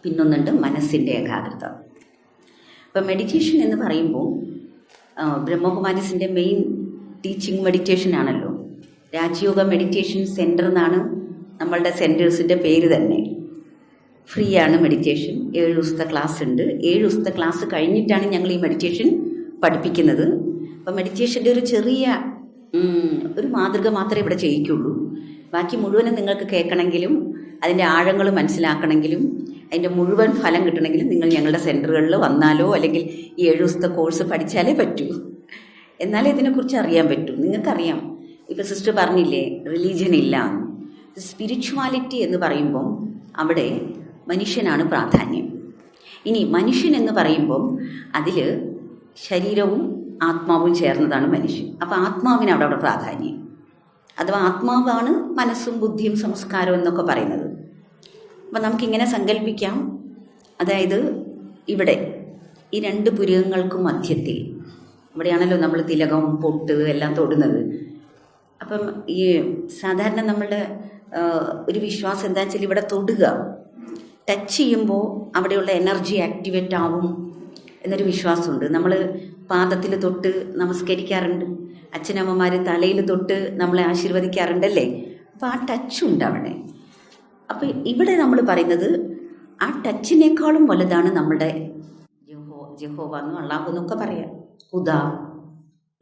പിന്നൊന്നുണ്ട് മനസ്സിൻ്റെ ഏകാഗ്രത. ഇപ്പം മെഡിറ്റേഷൻ എന്ന് പറയുമ്പോൾ ബ്രഹ്മകുമാരീസിൻ്റെ മെയിൻ ടീച്ചിങ് മെഡിറ്റേഷൻ ആണല്ലോ. രാജയോഗ മെഡിറ്റേഷൻ സെൻറ്റർ എന്നാണ് നമ്മളുടെ സെൻറ്റേഴ്സിൻ്റെ പേര് തന്നെ. ഫ്രീ ആണ് മെഡിറ്റേഷൻ. 7 ദിവസത്തെ ക്ലാസ് ഉണ്ട്. 7 ദിവസത്തെ ക്ലാസ് കഴിഞ്ഞിട്ടാണ് ഞങ്ങൾ ഈ മെഡിറ്റേഷൻ പഠിപ്പിക്കുന്നത്. അപ്പം മെഡിറ്റേഷൻ്റെ ഒരു ചെറിയ ഒരു മാതൃക മാത്രമേ ഇവിടെ ചെയ്യിക്കുള്ളൂ. ബാക്കി മുഴുവനും നിങ്ങൾക്ക് കേൾക്കണമെങ്കിലും അതിൻ്റെ ആഴങ്ങൾ മനസ്സിലാക്കണമെങ്കിലും അതിൻ്റെ മുഴുവൻ ഫലം കിട്ടണമെങ്കിലും നിങ്ങൾ ഞങ്ങളുടെ സെൻറ്ററുകളിൽ വന്നാലോ അല്ലെങ്കിൽ ഈ 7 ദിവസത്തെ കോഴ്സ് പഠിച്ചാലേ പറ്റൂ. എന്നാലേ ഇതിനെക്കുറിച്ച് അറിയാൻ പറ്റൂ. നിങ്ങൾക്കറിയാം, ഇപ്പോൾ സിസ്റ്റർ പറഞ്ഞില്ലേ റിലീജിയൻ ഇല്ല. സ്പിരിച്വാലിറ്റി എന്ന് പറയുമ്പം അവിടെ മനുഷ്യനാണ് പ്രാധാന്യം. ഇനി മനുഷ്യൻ എന്ന് പറയുമ്പം അതിൽ ശരീരവും ആത്മാവും ചേർന്നതാണ് മനുഷ്യൻ. അപ്പോൾ ആത്മാവിന് അവിടെ പ്രാധാന്യം. അഥവാ ആത്മാവാണ് മനസ്സും ബുദ്ധിയും സംസ്കാരവും എന്നൊക്കെ പറയുന്നത്. അപ്പം നമുക്കിങ്ങനെ സങ്കല്പിക്കാം, അതായത് ഇവിടെ ഈ 2 പുരികങ്ങൾക്കും മധ്യത്തിൽ ഇവിടെയാണല്ലോ നമ്മൾ തിലകം പൊട്ട് എല്ലാം തൊടുന്നത്. അപ്പം ഈ സാധാരണ നമ്മളുടെ ഒരു വിശ്വാസം എന്താ വെച്ചാൽ ഇവിടെ തൊടുക, ടച്ച് ചെയ്യുമ്പോൾ അവിടെയുള്ള എനർജി ആക്ടിവേറ്റ് ആവും എന്നൊരു വിശ്വാസമുണ്ട്. നമ്മൾ പാദത്തിൽ തൊട്ട് നമസ്കരിക്കാറുണ്ട്, അച്ഛനമ്മമാർ തലയിൽ തൊട്ട് നമ്മളെ ആശീർവദിക്കാറുണ്ടല്ലേ. അപ്പോൾ ആ ടച്ചുണ്ട് അവിടെ. അപ്പോൾ ഇവിടെ നമ്മൾ പറയുന്നത് ആ ടച്ചിനേക്കാളും വലുതാണ് നമ്മുടെ ജഹോവ എന്നും അള്ളാഹു എന്നൊക്കെ പറയാം. ഖുദാ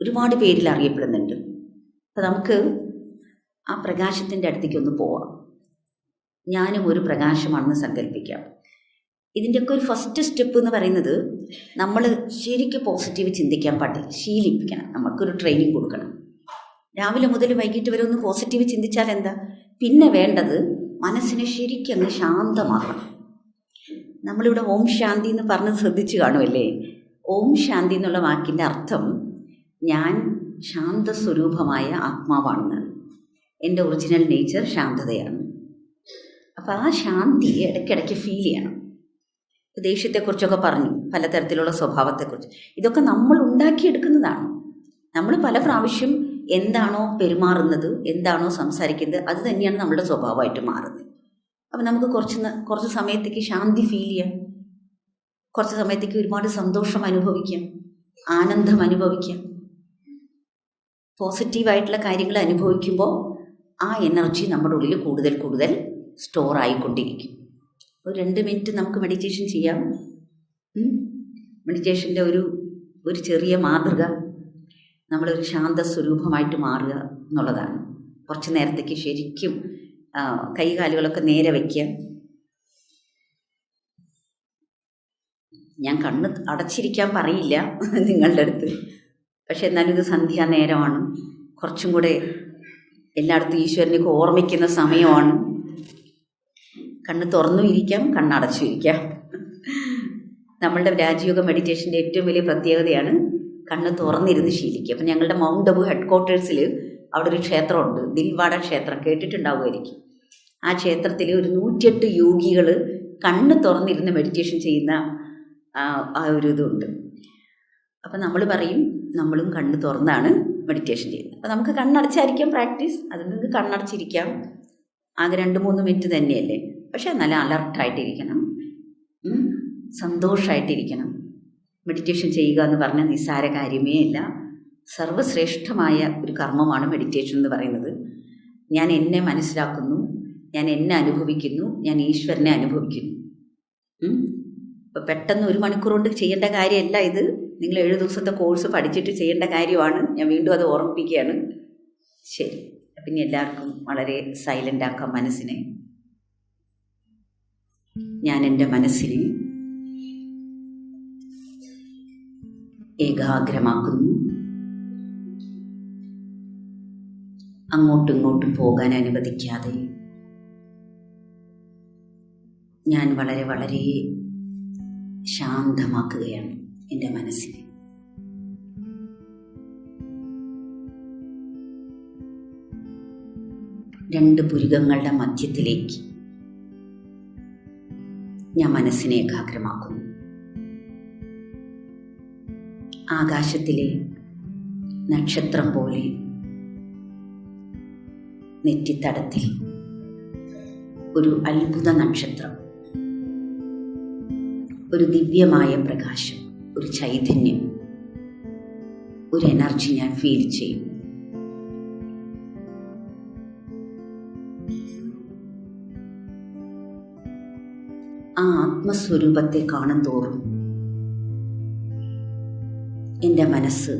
ഒരുപാട് പേരിൽ അറിയപ്പെടുന്നുണ്ട്. അപ്പോൾ നമുക്ക് ആ പ്രകാശത്തിൻ്റെ അടുത്തേക്ക് ഒന്ന് പോവാം. ഞാനും ഒരു പ്രകാശമാണെന്ന് സങ്കല്പിക്കാം. ഇതിൻ്റെയൊക്കെ ഒരു ഫസ്റ്റ് സ്റ്റെപ്പ് എന്ന് പറയുന്നത് നമ്മൾ ശരിക്കും പോസിറ്റീവ് ചിന്തിക്കാൻ ശീലിപ്പിക്കണം. നമുക്കൊരു ട്രെയിനിങ് കൊടുക്കണം. രാവിലെ മുതൽ വൈകിട്ട് വരെ ഒന്ന് പോസിറ്റീവ് ചിന്തിച്ചാൽ എന്താ, പിന്നെ വേണ്ടത് മനസ്സിനെ ശരിക്കും അങ്ങ് ശാന്തമാക്കണം. നമ്മളിവിടെ ഓം ശാന്തി എന്ന് പറഞ്ഞ് ശ്രദ്ധിച്ചു കാണുമല്ലേ. ഓം ശാന്തി എന്നുള്ള വാക്കിൻ്റെ അർത്ഥം ഞാൻ ശാന്തസ്വരൂപമായ ആത്മാവാണെന്നാണ്. എൻ്റെ ഒറിജിനൽ നേച്ചർ ശാന്തതയാണ്. അപ്പോൾ ആ ശാന്തി ഇടയ്ക്കിടയ്ക്ക് ഫീൽ ചെയ്യണം. ദേഷ്യത്തെക്കുറിച്ചൊക്കെ പറഞ്ഞു, പലതരത്തിലുള്ള സ്വഭാവത്തെക്കുറിച്ച്. ഇതൊക്കെ നമ്മൾ ഉണ്ടാക്കിയെടുക്കുന്നതാണ്. നമ്മൾ പല പ്രാവശ്യം എന്താണോ പെരുമാറുന്നത്, എന്താണോ സംസാരിക്കുന്നത്, അത് തന്നെയാണ് നമ്മുടെ സ്വഭാവമായിട്ട് മാറുന്നത്. അപ്പം നമുക്ക് കുറച്ച് സമയത്തേക്ക് ശാന്തി ഫീൽ ചെയ്യാം, കുറച്ച് സമയത്തേക്ക് ഒരുപാട് സന്തോഷം അനുഭവിക്കാം, ആനന്ദം അനുഭവിക്കാം. പോസിറ്റീവായിട്ടുള്ള കാര്യങ്ങൾ അനുഭവിക്കുമ്പോൾ ആ എനർജി നമ്മുടെ ഉള്ളിൽ കൂടുതൽ കൂടുതൽ സ്റ്റോർ ആയിക്കൊണ്ടിരിക്കും. ഒരു 2 മിനിറ്റ് നമുക്ക് മെഡിറ്റേഷൻ ചെയ്യാം. മെഡിറ്റേഷൻ്റെ ഒരു ചെറിയ മാതൃക നമ്മളൊരു ശാന്ത സ്വരൂപമായിട്ട് മാറുക എന്നുള്ളതാണ്. കുറച്ച് നേരത്തേക്ക് ശരിക്കും കൈകാലുകളൊക്കെ നേരെ വയ്ക്കുക. ഞാൻ കണ്ണ് അടച്ചിരിക്കാൻ പറയില്ല നിങ്ങളുടെ അടുത്ത്, പക്ഷെ എന്നാലും ഇത് സന്ധ്യാനേരമാണ്, കുറച്ചും കൂടെ എല്ലായിടത്തും ഈശ്വരനെയൊക്കെ ഓർമ്മിക്കുന്ന സമയമാണ്. കണ്ണ് തുറന്നും ഇരിക്കാം, കണ്ണടച്ചും ഇരിക്കാം. നമ്മളുടെ രാജയോഗ മെഡിറ്റേഷൻ്റെ ഏറ്റവും വലിയ പ്രത്യേകതയാണ് കണ്ണ് തുറന്നിരുന്ന് ശീലിക്കുക. അപ്പം ഞങ്ങളുടെ മൗണ്ട് അബു ഹെഡ് ക്വാർട്ടേഴ്സിൽ അവിടെ ഒരു ക്ഷേത്രമുണ്ട്, ദിൽവാഡ ക്ഷേത്രം, കേട്ടിട്ടുണ്ടാവുമായിരിക്കും. ആ ക്ഷേത്രത്തിൽ ഒരു 108 യോഗികൾ കണ്ണ് തുറന്നിരുന്ന് മെഡിറ്റേഷൻ ചെയ്യുന്ന ആ ഒരു ഇതുണ്ട്. അപ്പം നമ്മൾ പറയും നമ്മളും കണ്ണ് തുറന്നാണ് മെഡിറ്റേഷൻ ചെയ്യുന്നത്. അപ്പം നമുക്ക് കണ്ണടച്ചായിരിക്കാം പ്രാക്ടീസ്, അത് നിങ്ങൾക്ക് കണ്ണടച്ചിരിക്കാം. ആകെ 2-3 മിനിറ്റ് തന്നെയല്ലേ, പക്ഷെ നല്ല അലർട്ടായിട്ടിരിക്കണം, സന്തോഷമായിട്ടിരിക്കണം. മെഡിറ്റേഷൻ ചെയ്യുക എന്ന് പറഞ്ഞാൽ നിസ്സാര കാര്യമേ അല്ല, സർവ്വശ്രേഷ്ഠമായ ഒരു കർമ്മമാണ് മെഡിറ്റേഷൻ എന്ന് പറയുന്നത്. ഞാൻ എന്നെ മനസ്സിലാക്കുന്നു, ഞാൻ എന്നെ അനുഭവിക്കുന്നു, ഞാൻ ഈശ്വരനെ അനുഭവിക്കുന്നു. ഇപ്പോൾ പെട്ടെന്ന് 1 മണിക്കൂർ കൊണ്ട് ചെയ്യേണ്ട കാര്യമല്ല ഇത്. നിങ്ങൾ 7 ദിവസത്തെ കോഴ്സ് പഠിച്ചിട്ട് ചെയ്യേണ്ട കാര്യമാണ്. ഞാൻ വീണ്ടും അത് ഓർമ്മിപ്പിക്കുകയാണ്. ശരി, പിന്നെ എല്ലാവർക്കും വളരെ സൈലൻ്റ് ആക്കാം മനസ്സിനെ. ഞാൻ എൻ്റെ മനസ്സിനെ ഏകാഗ്രമാക്കുന്നു. അങ്ങോട്ടും ഇങ്ങോട്ടും പോകാൻ അനുവദിക്കാതെ ഞാൻ വളരെ വളരെ ശാന്തമാക്കുകയാണ് എൻ്റെ മനസ്സിനെ. രണ്ട് പുരികങ്ങളുടെ മധ്യത്തിലേക്ക് ഞാൻ മനസ്സിനെ ഏകാഗ്രമാക്കുന്നു. ആകാശത്തിലെ നക്ഷത്രം പോലെ നെറ്റിത്തടത്തിൽ ഒരു അത്ഭുത നക്ഷത്രം, ഒരു ദിവ്യമായ പ്രകാശം, ഒരു ചൈതന്യം, ഒരു എനർജി ഞാൻ ഫീൽ ചെയ്യുന്നു. ആ ആത്മസ്വരൂപത്തെ കാണും തോറും എൻ്റെ മനസ്സ്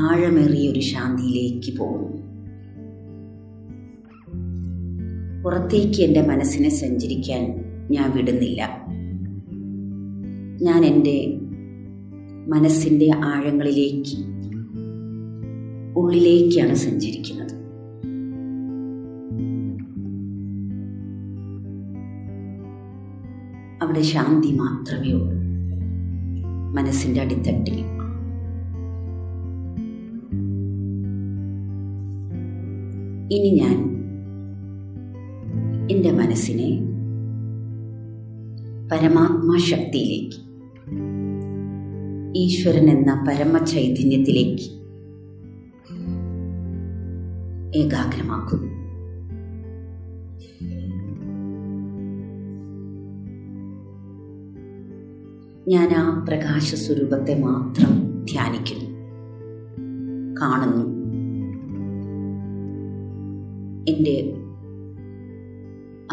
ആഴമേറിയൊരു ശാന്തിയിലേക്ക് പോകുന്നു. പുറത്തേക്ക് എൻ്റെ മനസ്സിനെ സഞ്ചരിക്കാൻ ഞാൻ വിടുന്നില്ല. ഞാൻ എൻ്റെ മനസ്സിൻ്റെ ആഴങ്ങളിലേക്ക്, ഉള്ളിലേക്കാണ് സഞ്ചരിക്കുന്നത്. അവിടെ ശാന്തി മാത്രമേ ഉള്ളൂ, മനസ്സിൻ്റെ അടിത്തട്ടിൽ. ഇനി ഞാൻ എൻ്റെ മനസ്സിനെ പരമാത്മാ ശക്തിയിലേക്ക്, ഈശ്വരൻ എന്ന പരമചൈതന്യത്തിലേക്ക് ഏകാഗ്രമാക്കുന്നു. ഞാൻ ആ പ്രകാശസ്വരൂപത്തെ മാത്രം ധ്യാനിക്കുന്നു, കാണുന്നു. എൻ്റെ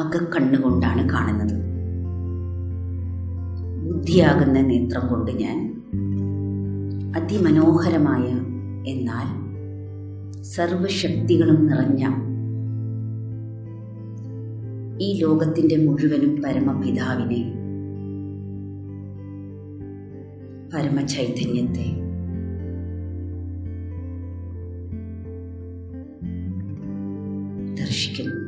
അകക്കണ്ണുകൊണ്ടാണ് കാണുന്നത്. ബുദ്ധിയാകുന്ന നേത്രം കൊണ്ട് ഞാൻ അതിമനോഹരമായ എന്നാൽ സർവശക്തികളും നിറഞ്ഞ ഈ ലോകത്തിൻ്റെ മുഴുവനും പരമപിതാവിനെ, പരമചൈതന്യത്തെ ദർശിക്കുന്നു.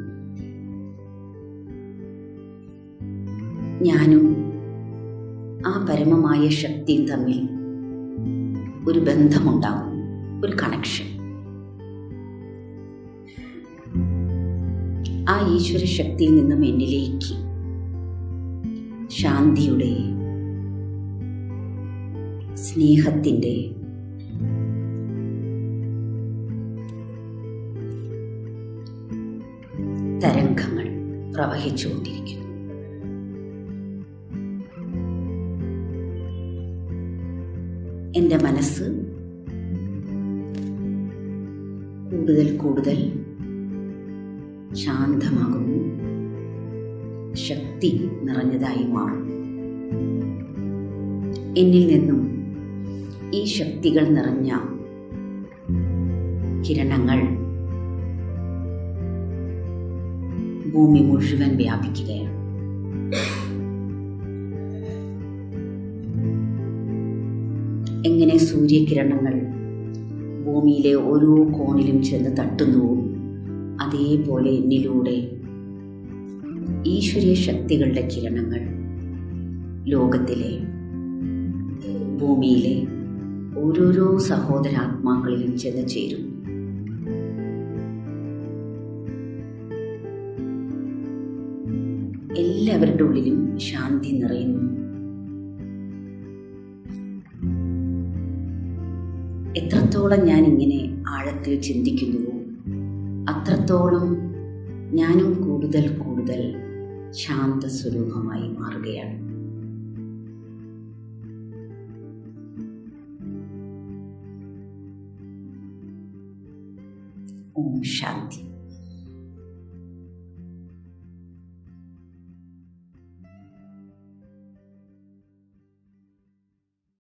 ഞാനും ആ പരമമായ ശക്തിയും തമ്മിൽ ഒരു ബന്ധമുണ്ടാകും, ഒരു കണക്ഷൻ. ആ ഈശ്വര ശക്തിയിൽ നിന്നും എന്നിലേക്ക് ശാന്തിയുടെ, സ്നേഹത്തിൻ്റെ, പ്രവഹിച്ചുകൊണ്ടിരിക്കുന്നു. എൻ്റെ മനസ്സ് കൂടുതൽ കൂടുതൽ ശാന്തമാകുന്നു, ശക്തി നിറഞ്ഞതായി മാറും. എന്നിൽ നിന്നും ഈ ശക്തികൾ നിറഞ്ഞ കിരണങ്ങൾ ഭൂമി മുഴുവൻ വ്യാപിക്കുകയാണ്. എങ്ങനെ സൂര്യകിരണങ്ങൾ ഭൂമിയിലെ ഓരോ കോണിലും ചെന്ന് തട്ടുന്നുവോ അതേപോലെ എന്നിലൂടെ ഈശ്വരീയ ശക്തികളുടെ കിരണങ്ങൾ ലോകത്തിലെ, ഭൂമിയിലെ ഓരോരോ സഹോദരാത്മാക്കളിലും ചെന്ന് ചേരും. എല്ലാവരുടെ ഉള്ളിലും ശാന്തി നിറയുന്നു. എത്രത്തോളം ഞാൻ ഇങ്ങനെ ആഴത്തിൽ ചിന്തിക്കുന്നുവോ അത്രത്തോളം ഞാനും കൂടുതൽ കൂടുതൽ ശാന്ത സ്വരൂപമായി മാറുകയാണ്. ഓം ശാന്തി.